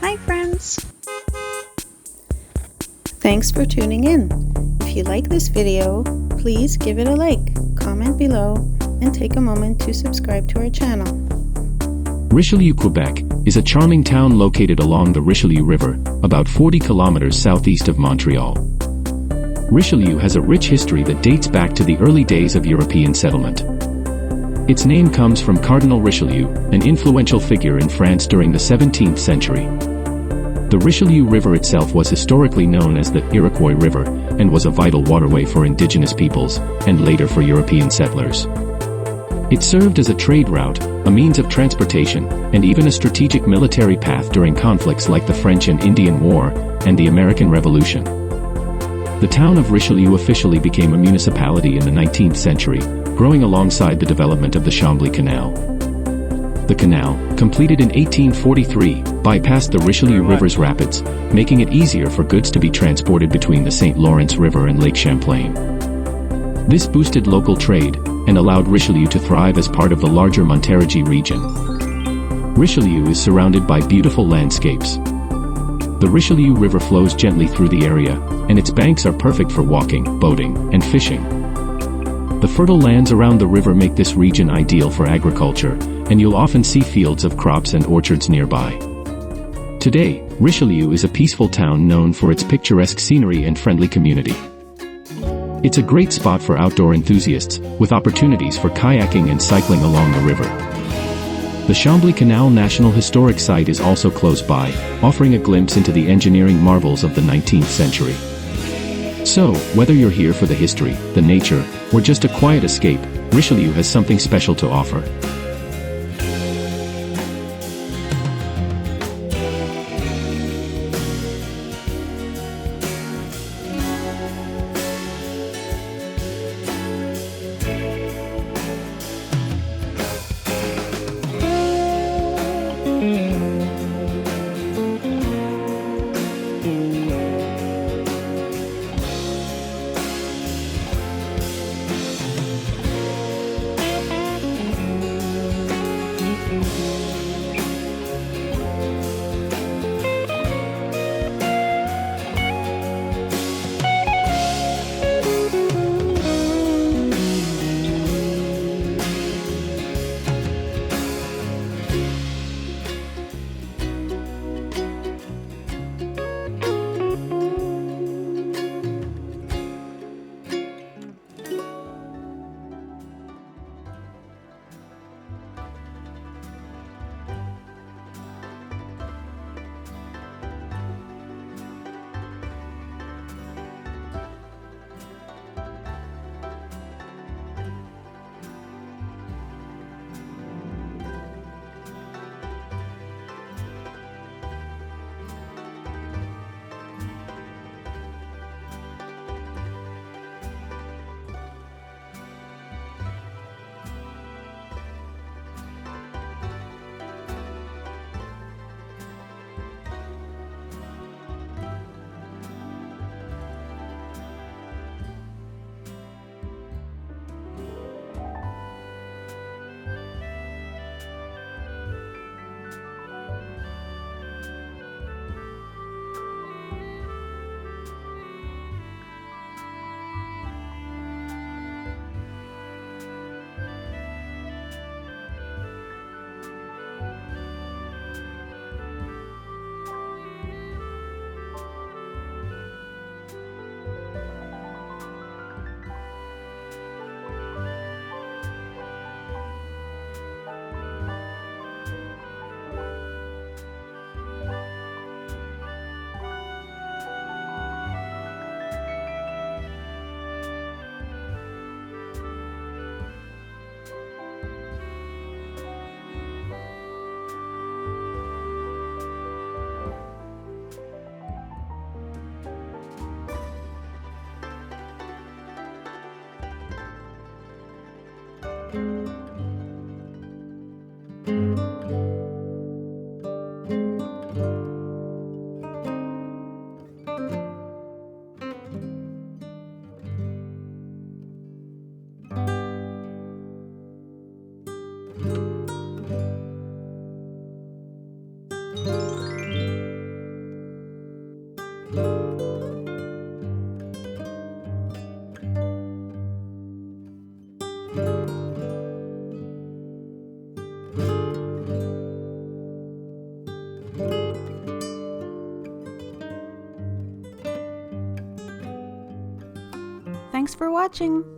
Hi friends! Thanks for tuning in. If you like this video, please give it a like, comment below, and take a moment to subscribe to our channel. Richelieu, Quebec, is a charming town located along the Richelieu River, about 40 kilometers southeast of Montreal. Richelieu has a rich history that dates back to the early days of European settlement. Its name comes from Cardinal Richelieu, an influential figure in France during the 17th century. The Richelieu River itself was historically known as the Iroquois River, and was a vital waterway for indigenous peoples, and later for European settlers. It served as a trade route, a means of transportation, and even a strategic military path during conflicts like the French and Indian War, and the American Revolution. The town of Richelieu officially became a municipality in the 19th century, growing alongside the development of the Chambly Canal. The canal, completed in 1843, bypassed the Richelieu River's rapids, making it easier for goods to be transported between the St. Lawrence River and Lake Champlain. This boosted local trade, and allowed Richelieu to thrive as part of the larger Montérégie region. Richelieu is surrounded by beautiful landscapes. The Richelieu River flows gently through the area, and its banks are perfect for walking, boating, and fishing. The fertile lands around the river make this region ideal for agriculture, and you'll often see fields of crops and orchards nearby. Today, Richelieu is a peaceful town known for its picturesque scenery and friendly community. It's a great spot for outdoor enthusiasts, with opportunities for kayaking and cycling along the river. The Chambly Canal National Historic Site is also close by, offering a glimpse into the engineering marvels of the 19th century. So, whether you're here for the history, the nature, or just a quiet escape, Richelieu has something special to offer. Thanks for watching!